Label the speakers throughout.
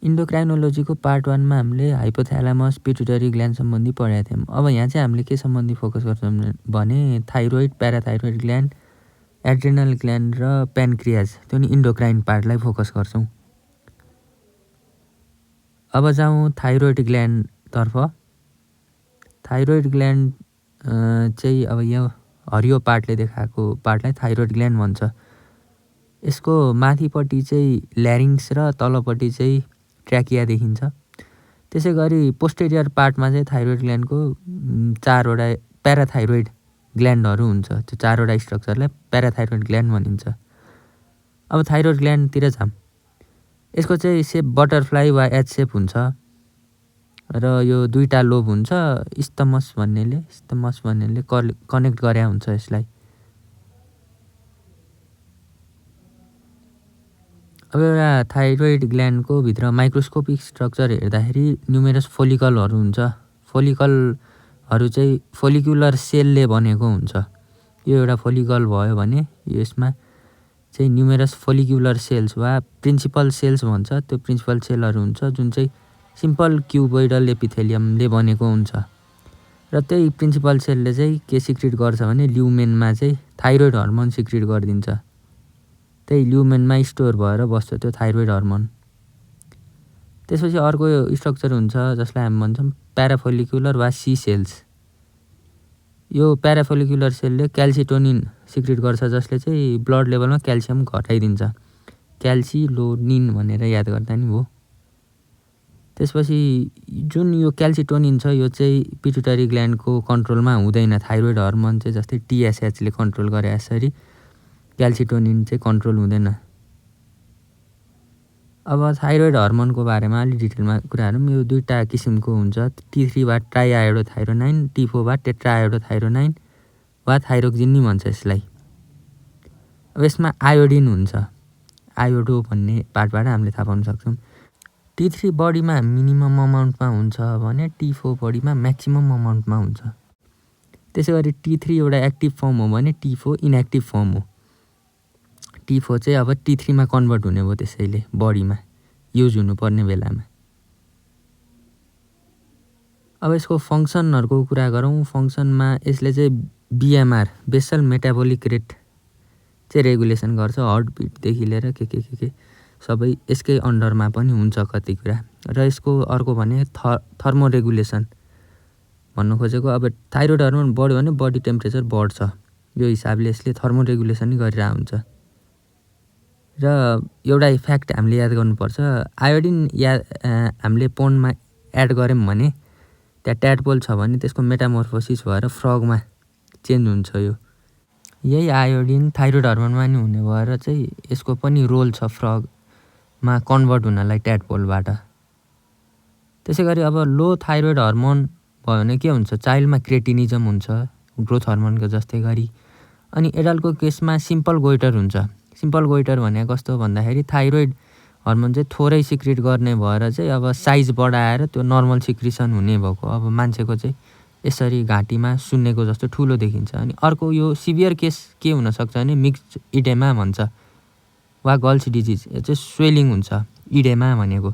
Speaker 1: इन्डोक्राइनोलोजीको part 1 मा हामीले हाइपोथ्यालामस pituitary gland सम्बन्धी पढेका थियौँ। अब यहाँ चाहिँ हामीले के सम्बन्धी फोकस गर्छौँ भने थाइरोइड, प्याराथाइरोइड ग्ल्यान्ड, एड्रिनल ग्ल्यान्ड र प्यानक्रियाज, त्यो नि इन्डोक्राइन पार्टलाई फोकस गर्छौँ। अब जाउँ थाइरोइड ग्ल्यान्डतर्फ। थाइरोइड ग्ल्यान्ड चाहिँ अब यो हरियो पार्टले देखाएको पार्टलाई थाइरोइड ग्ल्यान्ड भन्छ। यसको माथिपट्टि चाहिँ ल्यारिङ्स र तलपट्टि चाहिँ ट्र्याकिया देखिन्छ। त्यसै गरी पोस्टेरियर पार्टमा चाहिँ थाइरोइड ग्ल्यान्डको 4वटा प्याराथाइरोइड ग्ल्यान्डहरू हुन्छ। त्यो 4वटा स्ट्रक्चरलाई प्याराथाइरोइड ग्ल्यान्ड भनिन्छ। अब थाइरोइड ग्ल्यान्डतिर जाऊँ। यसको चाहिँ सेप बटरफ्लाई वा एच सेप हुन्छ र यो 2टा लोब हुन्छ। स्टमस भन्नेले कनेक्ट गरे हुन्छ यसलाई। अब एउटा थाइरोइड ग्ल्यान्डको भित्र माइक्रोस्कोपिक स्ट्रक्चर हेर्दाखेरि न्युमेरस फोलिकलहरू हुन्छ। फोलिकलहरू चाहिँ फोलिकुलर सेलले बनेको हुन्छ। यो एउटा फोलिकल भयो भने यसमा चाहिँ न्युमेरस फोलिकुलर सेल्स वा प्रिन्सिपल सेल्स भन्छ। त्यो प्रिन्सिपल सेलहरू हुन्छ जुन चाहिँ सिम्पल क्युबोइडल एपिथेलियमले बनेको हुन्छ। र त्यही प्रिन्सिपल सेलले चाहिँ के सिक्रिट गर्छ भने ल्युमेनमा चाहिँ थाइरोइड हर्मोन सिक्रिट गरिदिन्छ। त्यही ल्युमेनमा स्टोर भएर बस्छ त्यो थाइरोइड हर्मोन। त्यसपछि अर्को स्ट्रक्चर हुन्छ जसलाई हामी भन्छौँ प्याराफोलिकुलर वा सी सेल्स। यो प्याराफोलिकुलर सेलले क्याल्सिटोनिन सिक्रिट गर्छ जसले चाहिँ ब्लड लेभलमा क्याल्सियम घटाइदिन्छ। क्याल्सिलोनिन भनेर याद गर्दा नि भयो। त्यसपछि जुन यो क्याल्सिटोनिन छ यो चाहिँ पिट्युटरी ग्ल्यान्डको कन्ट्रोलमा हुँदैन। थाइरोइड हर्मोन चाहिँ जस्तै टिएसएचले कन्ट्रोल गरे यसरी क्याल्सिटोनिन चाहिँ कन्ट्रोल हुँदैन। अब थाइरोइड हर्मोनको बारेमा अलि डिटेलमा कुरा गरौँ। यो 2टा किसिमको हुन्छ। T3 वा ट्राइआयोडोथाइरोनाइन, T4 वा टेट्राआयोडोथाइरोनाइन वा थाइरोक्सिन नि भन्छ यसलाई। अब यसमा आयोडिन हुन्छ। आयोडो भन्ने पार्टबाट हामीले थाहा पाउन सक्छौँ। T3 बडीमा मिनिमम अमाउन्टमा हुन्छ भने T4 बडीमा म्याक्सिमम अमाउन्टमा हुन्छ। त्यसै गरी T3 एउटा एक्टिभ फर्म हो भने T4 इनएक्टिभ फर्म हो। T4 चाहिँ अब T3 मा कन्भर्ट हुने भयो त्यसैले बडीमा युज हुनुपर्ने बेलामा। अब यसको फङ्सनहरूको कुरा गरौँ। फङ्सनमा यसले चाहिँ बिएमआर बेसल मेटाबोलिक रेट चाहिँ रेगुलेसन गर्छ। हार्ट बिटदेखि लिएर के सबै यसकै अन्डरमा पनि हुन्छ कति कुरा। र यसको अर्को भने थर्मोरेगुलेसन भन्नु खोजेको। अब थाइरोइड हर्मोन बढ्यो भने बडी टेम्परेचर बढ्छ। यो हिसाबले यसले थर्मोरेगुलेसन नै गरिरहेको हुन्छ। र एउटा फ्याक्ट हामीले याद गर्नुपर्छ। आयोडिन हामीले पोन्डमा एड गऱ्यौँ भने त्यहाँ ट्याडपोल छ भने त्यसको मेटामोर्फोसिस भएर फ्रगमा चेन्ज हुन्छ। यही आयोडिन थाइरोइड हर्मोनमा नि हुने भएर चाहिँ यसको पनि रोल छ फ्रगमा कन्भर्ट हुनलाई ट्याडपोलबाट। त्यसै गरी अब लो थाइरोइड हर्मोन भयो भने के हुन्छ? चाइल्डमा क्रेटिनिजम हुन्छ ग्रोथ हर्मोनको जस्तै गरी। अनि एडल्टको केसमा सिम्पल गोइटर हुन्छ। सिम्पल गोइटर भनेको कस्तो भन्दाखेरि थाइरोइड हर्मोन चाहिँ थोरै सिक्रिट गर्ने भएर चाहिँ अब साइज बढाएर त्यो नर्मल सिक्रिसन हुने भएको। अब मान्छेको चाहिँ यसरी घाँटीमा सुन्नेको जस्तो ठुलो देखिन्छ। अनि अर्को यो सिभियर केस के हुनसक्छ भने मिक्स्ड इडेमा भन्छ वा गल्स डिजिज। यो चाहिँ स्वेलिङ हुन्छ इडेमा भनेको।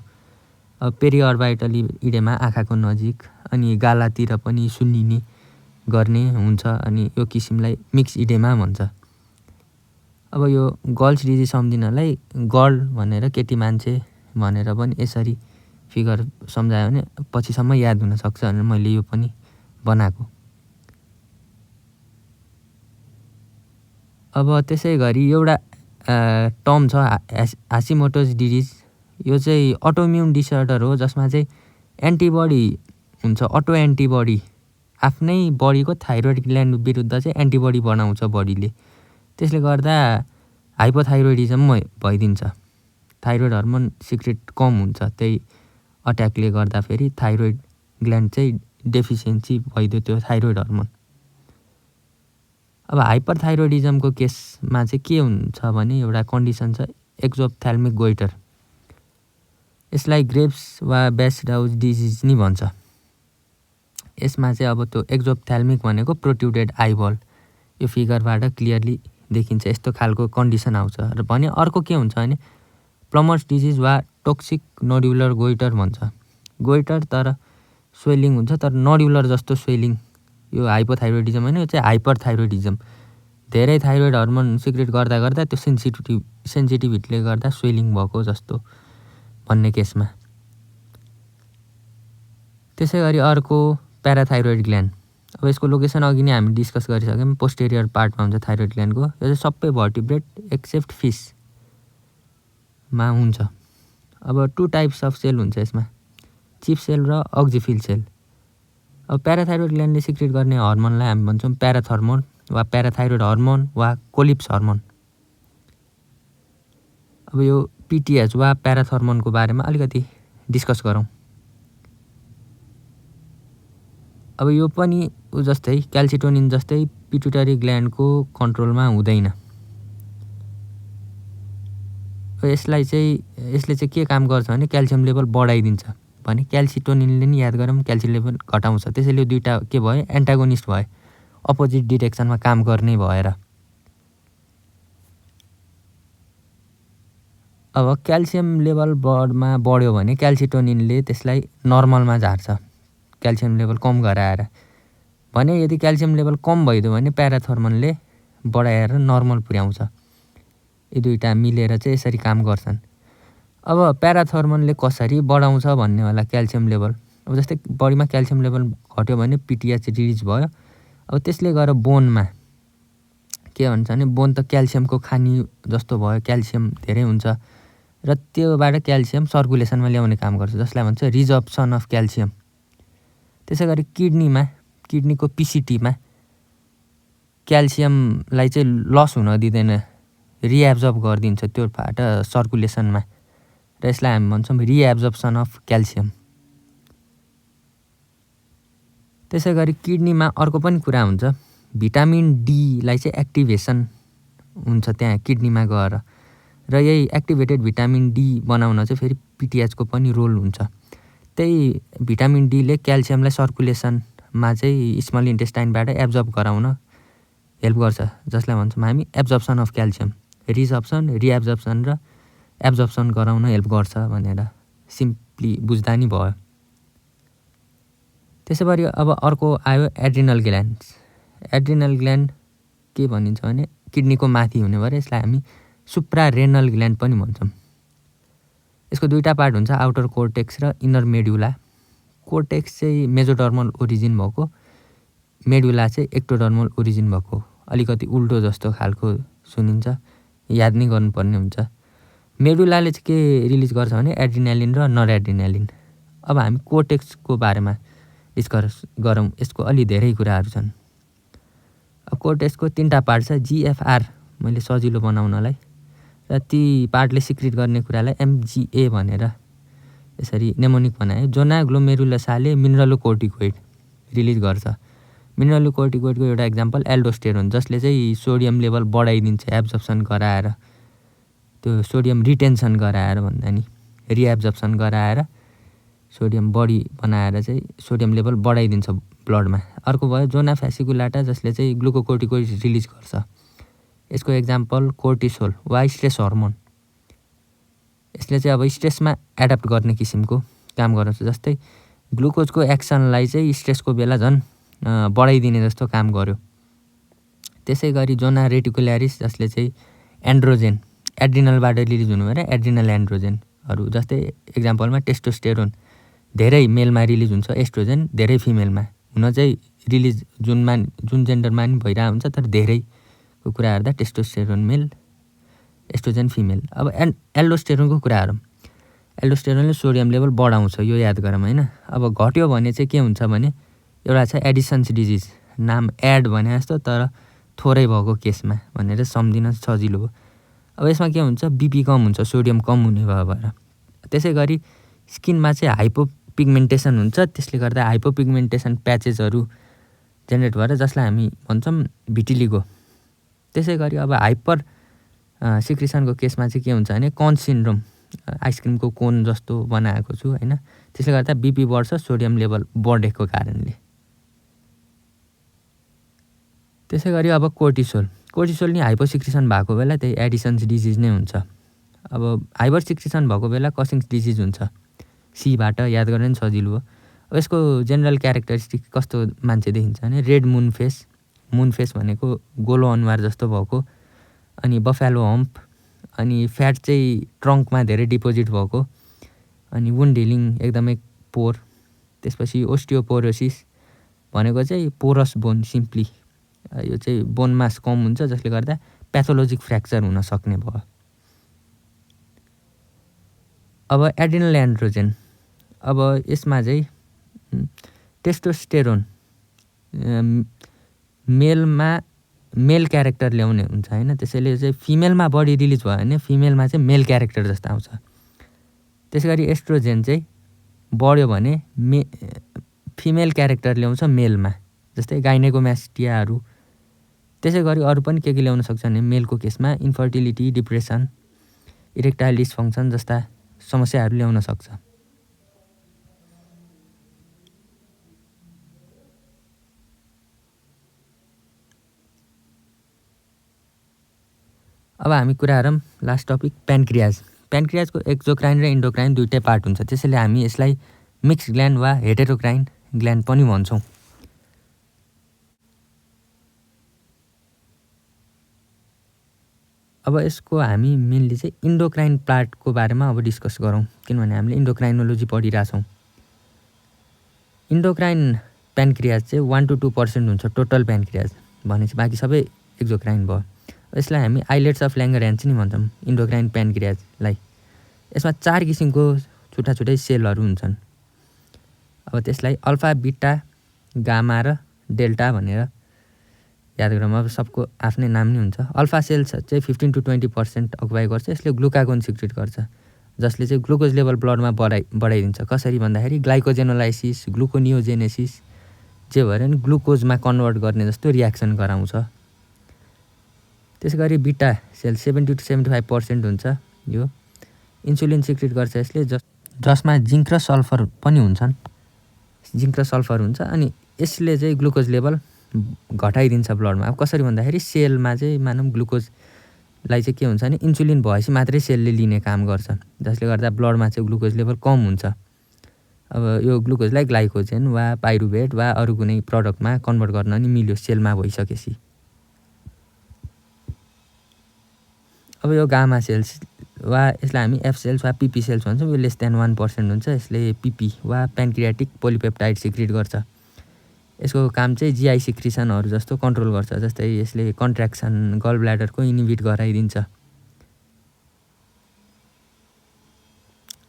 Speaker 1: अब पेरिअर्बाइटली इडेमा आँखाको नजिक अनि गालातिर पनि सुन्निने गर्ने हुन्छ। अनि यो किसिमलाई मिक्स इडेमा भन्छ। अब यो गर्ल्स डिजिज सम्झिनलाई गर्ल भनेर केटी मान्छे भनेर पनि यसरी फिगर सम्झायो भने पछिसम्म याद हुनसक्छ भनेर मैले यो पनि बनाएको। अब त्यसै गरी एउटा टर्म छ हासिमोटोज डिजिज। यो चाहिँ अटोइम्युन डिसअर्डर हो जसमा चाहिँ एन्टिबडी हुन्छ। अटो एन्टिबडी आफ्नै बडीको थाइरोइड ग्ल्यान्ड विरुद्ध चाहिँ एन्टिबडी बनाउँछ बडीले। त्यसले गर्दा हाइपोथाइरोइडिजम भइदिन्छ। थाइरोइड हर्मोन सिक्रेट कम हुन्छ। त्यही अट्याकले गर्दा फेरि थाइरोइड ग्ल्यान्ड चाहिँ डेफिसियन्सी भइदियो त्यो थाइरोइड हर्मोन। अब हाइपरथाइरोइडिजमको केसमा चाहिँ के हुन्छ भने एउटा कन्डिसन छ एक्जोप्थ्याल्मिक गोइटर। यसलाई ग्रेव्स वा बेस्डाउज डिजिज नि भन्छ। यसमा चाहिँ अब त्यो एक्जोप्थ्याल्मिक भनेको प्रोट्रुडेड आइबल। यो फिगरबाट क्लियरली देखिन्छ। यस्तो खालको कन्डिसन आउँछ। र भने अर्को के हुन्छ भने प्लमर्स डिजिज वा टोक्सिक नोड्युलर गोइटर भन्छ। गोइटर तर स्वेलिङ हुन्छ, तर नोड्युलर जस्तो स्वेलिङ। यो हाइपोथाइरोइडिजम होइन, यो चाहिँ हाइपरथाइरोइडिजम। धेरै थाइरोइड हर्मोन सिक्रेट गर्दा गर्दा त्यो सेन्सिटिभिटीले गर्दा स्वेलिङ भएको जस्तो भन्ने केसमा। त्यसै गरी अर्को प्याराथाइरोइड ग्ल्यान्ड। अब यसको लोकेसन अघि नै हामी डिस्कस गरिसक्यौँ, पोस्टेरियर पार्टमा हुन्छ थाइरोइड ग्ल्यान्डको। यो चाहिँ सबै भर्टिब्रेट एक्सेप्ट फिसमा हुन्छ। अब 2 टाइप्स अफ सेल हुन्छ यसमा, चिफ सेल र अक्जिफिल सेल। अब प्याराथाइरोइड ग्ल्यान्डले सिक्रेट गर्ने हर्मोनलाई हामी भन्छौँ प्याराथर्मोन वा प्याराथाइरोइड हर्मोन वा कोलिप्स हर्मोन। अब यो पिटिएच वा प्याराथर्मोनको बारेमा अलिकति डिस्कस गरौँ। अब यो पनि जस्तै क्याल्सिटोनिन जस्तै पिट्युटरी ग्ल्यान्डको कन्ट्रोलमा हुँदैन। यसले चाहिँ के काम गर्छ भने क्याल्सियम लेभल बढाइदिन्छ भने क्याल्सिटोनिनले नि याद गरौँ क्याल्सियम लेभल घटाउँछ। त्यसैले यो दुईवटा के भयो, एन्टागोनिस्ट भयो, अपोजिट डिरेक्सनमा काम गर्ने भएर। अब क्याल्सियम लेभल ब्लडमा बढ्यो भने क्याल्सिटोनिनले त्यसलाई नर्मलमा झार्छ, क्याल्सियम लेभल कम गराएर। भने यदि क्याल्सियम लेभल कम भइदियो भने प्याराथर्मोनले बढाएर नर्मल पुर्याउँछ। यी दुईवटा मिलेर चाहिँ यसरी काम गर्छन्। अब प्याराथर्मोनले कसरी बढाउँछ भन्ने होला क्याल्सियम लेभल। अब जस्तै बडीमा क्याल्सियम लेभल घट्यो भने पिटिएच रिलिज भयो। अब त्यसले गएर बोनमा के भन्छ भने बोन त क्याल्सियमको खानी जस्तो भयो, क्याल्सियम धेरै हुन्छ र त्योबाट क्याल्सियम सर्कुलेसनमा ल्याउने काम गर्छ, जसलाई भन्छ रिजर्प्सन अफ क्याल्सियम। त्यसै गरी किडनीको पिसिटीमा क्याल्सियमलाई चाहिँ लस हुन दिँदैन, रिएब्जर्ब गरिदिन्छ त्योबाट सर्कुलेसनमा, र यसलाई हामी भन्छौँ रिएब्जर्प्सन अफ क्याल्सियम। त्यसै गरी किडनीमा अर्को पनि कुरा हुन्छ, भिटामिन डीलाई चाहिँ एक्टिभेसन हुन्छ त्यहाँ किडनीमा गएर, र यही एक्टिभेटेड भिटामिन डी बनाउन चाहिँ फेरि पिटिएचको पनि रोल हुन्छ। त्यही भिटामिन डीले क्याल्सियमलाई सर्कुलेसनमा चाहिँ स्मल इन्टेस्टाइनबाट एब्जर्ब गराउन हेल्प गर्छ, जसलाई भन्छौँ हामी एब्जर्प्सन अफ क्याल्सियम। रिजर्प्सन, रिएब्जर्प्सन र एब्जर्प्सन गराउन हेल्प गर्छ भनेर सिम्पली बुझ्दा नि भयो। त्यसै गरी अब अर्को आयो एड्रिनल ग्ल्यान्ड। एड्रिनल ग्ल्यान्ड के भनिन्छ भने किडनीको माथि हुने भएर यसलाई हामी सुप्रारेनल ग्ल्यान्ड पनि भन्छौँ। यसको दुईवटा पार्ट हुन्छ, आउटर कोर्टेक्स र इनर मेडुला। कोर्टेक्स चाहिँ मेजोडर्मल ओरिजिन भएको, मेडुला चाहिँ एक्टोडर्मल ओरिजिन भएको। अलिकति उल्टो जस्तो खालको सुनिन्छ, याद नै गर्नुपर्ने हुन्छ। मेडुलाले चाहिँ के रिलिज गर्छ भने एड्रिनालिन र नर एड्रिनालिन। अब हामी कोर्टेक्सको बारेमा डिस्कस गरौँ, यसको अलि धेरै कुराहरू छन्। अब कोर्टेक्सको 3टा पार्ट छ, जिएफआर मैले सजिलो बनाउनलाई, र ती पार्टले सिक्रेट गर्ने कुरालाई एमजिए भनेर यसरी नेमोनिक बनायो। जोना ग्लोमेरुलसाले मिनरलोकोर्टिकोइड रिलिज गर्छ। मिनरलोकोर्टिकोइडको एउटा एक्जाम्पल एल्डोस्टेरोन, जसले चाहिँ सोडियम लेभल बढाइदिन्छ एब्जर्प्सन गराएर, त्यो सोडियम रिटेन्सन गराएर भन्दा नि रिएब्जर्प्सन गराएर सोडियम बढी बनाएर चाहिँ सोडियम लेभल बढाइदिन्छ ब्लडमा। अर्को भयो जोना फ्यासिकुलाटा, जसले चाहिँ ग्लुकोकोर्टिकोइड रिलिज गर्छ। यसको एक्जाम्पल कोर्टिसोल वा स्ट्रेस हर्मोन। यसले चाहिँ अब स्ट्रेसमा एडाप्ट गर्ने किसिमको काम गर्छ, जस्तै ग्लुकोजको एक्सनलाई चाहिँ स्ट्रेसको बेला झन् बढाइदिने जस्तो काम गर्यो। त्यसै गरी जोना रेटिकुल्यारिस, जसले चाहिँ एन्ड्रोजेन एड्रिनलबाट रिलिज हुनु भएर एड्रिनल एन्ड्रोजेनहरू, जस्तै एक्जाम्पलमा टेस्टोस्टेरोन धेरै मेलमा रिलिज हुन्छ, एस्ट्रोजेन धेरै फिमेलमा। हुन चाहिँ रिलिज जुन जेन्डरमा नि भइरहेको हुन्छ, तर धेरैको कुरा हेर्दा टेस्टोस्टेरोन मेल, एस्ट्रोजेन फिमेल। अब एल्डोस्टेरोनको कुरा हेरौँ। एल्डोस्टेरोनले सोडियम लेभल बढाउँछ, यो याद गरौँ होइन। अब घट्यो भने चाहिँ के हुन्छ भने एउटा छ एडिसन्स डिजिज, नाम एड भने जस्तो तर थोरै भएको केसमा भनेर सम्झिन सजिलो हो। अब यसमा के हुन्छ, बिपी कम हुन्छ, सोडियम कम हुने भएर। त्यसै गरी स्किनमा चाहिँ हाइपोपिगमेन्टेसन हुन्छ, त्यसले गर्दा हाइपोपिगमेन्टेसन प्याचेसहरू जेनेरेट भएर, जसलाई हामी भन्छौँ भिटिलिगो। त्यसै गरी अब हाइपर सिक्रेसनको केसमा चाहिँ के हुन्छ भने कोन सिन्ड्रोम, आइसक्रिमको कोन जस्तो बनाएको छु होइन, त्यसले गर्दा बिपी बढ्छ सोडियम लेभल बढेको कारणले। त्यसै गरी अब कोर्टिसोल नि हाइपोसिक्रेसन भएको बेला त्यही एडिसन्स डिजिज नै हुन्छ। अब हाइपर सिक्रेसन भएको बेला कसिङ्स डिजिज हुन्छ, सीबाट याद गर्न नि सजिलो हो। अब यसको जेनरल क्यारेक्टरिस्टिक कस्तो मान्छे देखिन्छ भने रेड मुन फेस भनेको गोलो अनुहार जस्तो भएको, अनि बफेलो हम्प, अनि फ्याट चाहिँ ट्रङ्कमा धेरै डिपोजिट भएको, अनि वुन्ड हिलिङ एकदमै पोर। त्यसपछि ओस्टियोपोरोसिस भनेको चाहिँ पोरस बोन सिम्पली, यो चाहिँ बोन मास कम हुन्छ जसले गर्दा प्याथोलोजिक फ्र्याक्चर हुन सक्ने भयो। अब एड्रिनल एन्ड्रोजेन, अब यसमा चाहिँ टेस्टोस्टेरोन मेल क्यारेक्टर ल्याउने हुन्छ होइन, त्यसैले चाहिँ फिमेलमा बढी रिलिज भयो भने फिमेलमा चाहिँ मेल क्यारेक्टर जस्तो आउँछ। त्यसै गरी एस्ट्रोजेन चाहिँ बढ्यो भने फिमेल क्यारेक्टर ल्याउँछ मेलमा, जस्तै गाइनेकोमास्टियाहरू। त्यसै गरी अरू पनि के ल्याउन सक्छ भने मेलको केसमा इन्फर्टिलिटी, डिप्रेसन, इरेक्टाइल डिसफङ्क्सन जस्ता समस्याहरू ल्याउन सक्छ। अब हामी कुरा गरौँ लास्ट टपिक प्यानक्रियाजको एक्जोक्राइन र इन्डोक्राइन दुइटै पार्ट हुन्छ, त्यसैले हामी यसलाई मिक्स ग्ल्यान्ड वा हेटेरोक्राइन ग्ल्यान्ड पनि भन्छौँ। अब यसको हामी मेनली चाहिँ इन्डोक्राइन पार्टको बारेमा अब डिस्कस गरौँ, किनभने हामीले इन्डोक्राइनोलोजी पढिरहेछौँ। इन्डोक्राइन प्यानक्रियाज चाहिँ 1 to 2% हुन्छ टोटल प्यानक्रियाज भनेपछि बाँकी सबै एक्जोक्राइन भयो। यसलाई हामी आइलेट्स अफ ल्याङ्गरह्यान्स नि भन्छौँ इन्डोक्राइन प्यानक्रियाजलाई। यसमा 4 किसिमको छुट्टा छुट्टै सेलहरू हुन्छन्। अब त्यसलाई अल्फा, बिटा, गामा र डेल्टा भनेर याद गरौँ। अब सबको आफ्नै नाम नि हुन्छ। अल्फा सेल्स चाहिँ 15 to 20% अकुपाई गर्छ। यसले ग्लुकागोन सिक्रेट गर्छ, जसले चाहिँ ग्लुकोज लेभल ब्लडमा बढाइदिन्छ। कसरी भन्दाखेरि ग्लाइकोजेनोलाइसिस, ग्लुकोनियोजेनेसिस जे भएर नि ग्लुकोजमा कन्भर्ट गर्ने जस्तो रियाक्सन गराउँछ। त्यसै गरी बिटा सेल 70 to 75% हुन्छ। यो इन्सुलिन सिक्रेट गर्छ यसले, जसमा जिङ्क र सल्फर पनि हुन्छन्। जिङ्क र सल्फर हुन्छ, अनि यसले चाहिँ ग्लुकोज लेभल घटाइदिन्छ ब्लडमा। अब कसरी भन्दाखेरि सेलमा चाहिँ मानौँ ग्लुकोजलाई चाहिँ के हुन्छ भने इन्सुलिन भएपछि मात्रै सेलले लिने काम गर्छ, जसले गर्दा ब्लडमा चाहिँ ग्लुकोज लेभल कम हुन्छ। अब यो ग्लुकोजलाई ग्लाइकोजेन वा पाइरुभेट वा अरू कुनै प्रडक्टमा कन्भर्ट गर्न नि मिल्यो सेलमा भइसकेपछि। अब यो गामा सेल्स वा यसलाई हामी एफ सेल्स वा पिपी सेल्स भन्छौँ। यो लेस देन 1% हुन्छ। यसले पिपी वा प्यानक्रियाटिक पोलिपेप्टाइड सिक्रेट गर्छ। यसको काम चाहिँ जिआई सिक्रिसनहरू जस्तो कन्ट्रोल गर्छ, जस्तै यसले कन्ट्र्याक्सन गल ब्ल्याडरको इनिबिट गराइदिन्छ।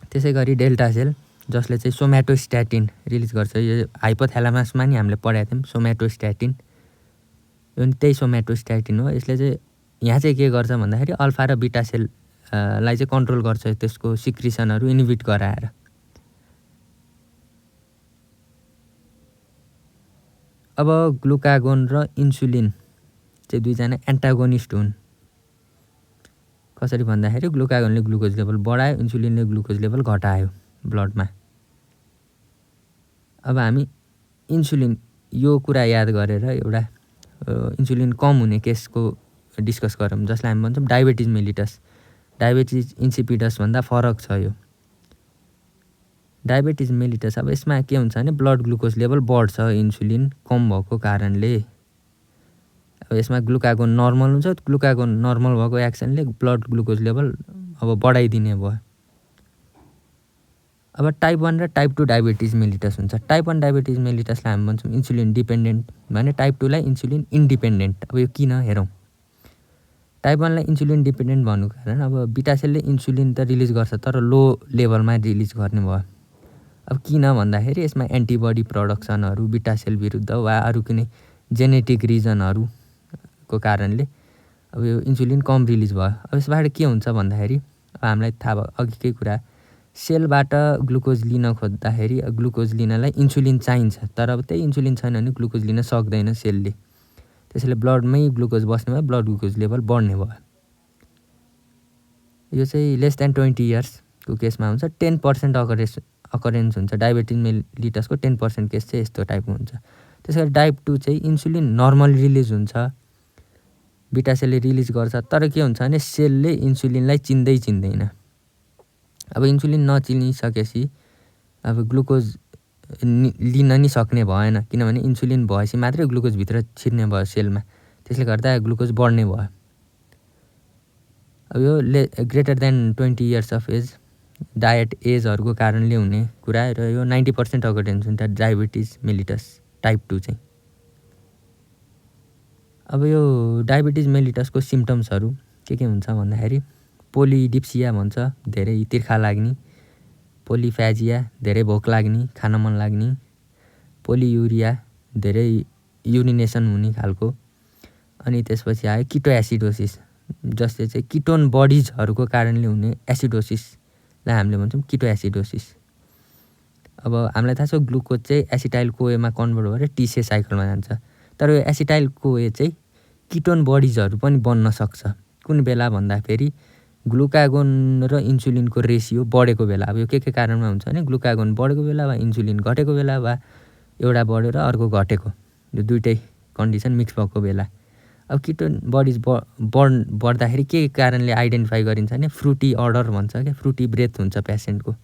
Speaker 1: त्यसै गरी डेल्टा सेल, जसले चाहिँ सोम्याटोस्ट्याटिन रिलिज गर्छ। यो हाइपोथ्यालामसमा नि हामीले पढाएको थियौँ सोम्याटोस्ट्याटिन, यो त्यही सोम्याटोस्ट्याटिन हो। यसले चाहिँ यहाँ चाहिँ के गर्छ भन्दाखेरि अल्फा र बिटा सेललाई चाहिँ कन्ट्रोल गर्छ, त्यसको सिक्रिसनहरू इनिबिट गराएर। अब ग्लुकागोन र इन्सुलिन चाहिँ दुईजना एन्टागोनिस्ट हुन्। कसरी भन्दाखेरि ग्लुकागोनले ग्लुकोज लेभल बढायो, इन्सुलिनले ग्लुकोज लेभल घटायो ब्लडमा। अब हामी इन्सुलिन यो कुरा याद गरेर एउटा इन्सुलिन कम हुने केसको डिस्कस गरौँ, जसलाई हामी भन्छौँ डायबेटिज मेलिटस। डायबेटिज इन्सिपिडस भन्दा फरक छ यो डायबेटिज मेलिटस। अब यसमा के हुन्छ भने ब्लड ग्लुकोज लेभल बढ्छ इन्सुलिन कम भएको कारणले। अब यसमा ग्लुकागोन नर्मल हुन्छ। ग्लुकागोन नर्मल भएको एक्सनले ब्लड ग्लुकोज लेभल अब बढाइदिने भयो। अब टाइप 1 र टाइप 2 डायबेटिज मेलिटस हुन्छ। टाइप 1 डायबेटिज मेलिटसलाई हामी भन्छौँ इन्सुलिन डिपेन्डेन्ट भने, टाइप 2लाई इन्सुलिन इन्डिपेन्डेन्ट। अब यो किन हेरौँ। टाइप 1लाई इन्सुलिन डिपेन्डेन्ट भन्नुको कारण अब बिटा सेलले इन्सुलिन त रिलिज गर्छ तर लो लेभलमा रिलिज गर्ने भयो। अब किन भन्दाखेरि यसमा एन्टिबडी प्रडक्सनहरू बिटा सेल विरुद्ध वा अरू कुनै जेनेटिक रिजनहरूको कारणले अब यो इन्सुलिन कम रिलिज भयो। अब यसबाट के हुन्छ भन्दाखेरि अब हामीलाई थाहा भयो अघिकै कुरा, सेलबाट ग्लुकोज लिन खोज्दाखेरि ग्लुकोज लिनलाई इन्सुलिन चाहिन्छ, तर अब त्यही इन्सुलिन छैन भने ग्लुकोज लिन सक्दैन सेलले। त्यसैले ब्लडमै ग्लुकोज बस्ने भयो, ब्लड ग्लुकोज लेभल बढ्ने भयो। यो चाहिँ लेस देन 20 इयर्सको केसमा हुन्छ। 10% अकरेन्स हुन्छ। डायबेटिज मेलिटसको 10% केस चाहिँ यस्तो टाइपको हुन्छ। त्यसै गरी टाइप 2 चाहिँ इन्सुलिन नर्मल रिलिज हुन्छ बिटा सेलले रिलिज गर्छ। तर के हुन्छ भने सेलले इन्सुलिनलाई चिन्दैन। अब इन्सुलिन नचिनिसकेपछि अब ग्लुकोज लिन नि सक्ने भएन, किनभने इन्सुलिन भएपछि मात्रै ग्लुकोज भित्र छिर्ने भयो सेलमा, त्यसले गर्दा ग्लुकोज बढ्ने भयो। अब यो greater than 20 years of age diet एजहरूको कारणले हुने कुरा र यो 90% अकर्डेन्स हुन्छ डायबिटिज मेलिटस टाइप 2 चाहिँ। अब यो डायबिटिज मेलिटसको सिम्पटम्सहरू के हुन्छ भन्दाखेरि पोलिडिप्सिया भन्छ, धेरै तिर्खा लाग्ने, पोलिफ्याजिया धेरै भोक लाग्ने, खान मन लाग्ने, पोलियुरिया धेरै युरिनेसन हुने खालको, अनि त्यसपछि आयो किटो एसिडोसिस, जसले चाहिँ किटोन बडिजहरूको कारणले हुने एसिडोसिसलाई हामीले भन्छौँ किटो एसिडोसिस। अब हामीलाई थाहा छ ग्लुकोज चाहिँ एसिटाइल कोएमा कन्भर्ट भएर टिसे साइकलमा जान्छ, तर यो एसिटाइल कोए चाहिँ किटोन बडिजहरू पनि बन्न सक्छ। कुन बेला भन्दाखेरि ग्लुकागोन र इन्सुलिनको रेसियो बढेको बेला। अब यो के कारणमा हुन्छ भने ग्लुकागोन बढेको बेला वा इन्सुलिन घटेको बेला वा एउटा बढेर अर्को घटेको, यो दुइटै कन्डिसन मिक्स भएको बेला। अब किटोन बडिज बढ्दाखेरि के कारणले आइडेन्टिफाई गरिन्छ भने फ्रुटी अर्डर भन्छ क्या, फ्रुटी ब्रेथ हुन्छ पेसेन्टको।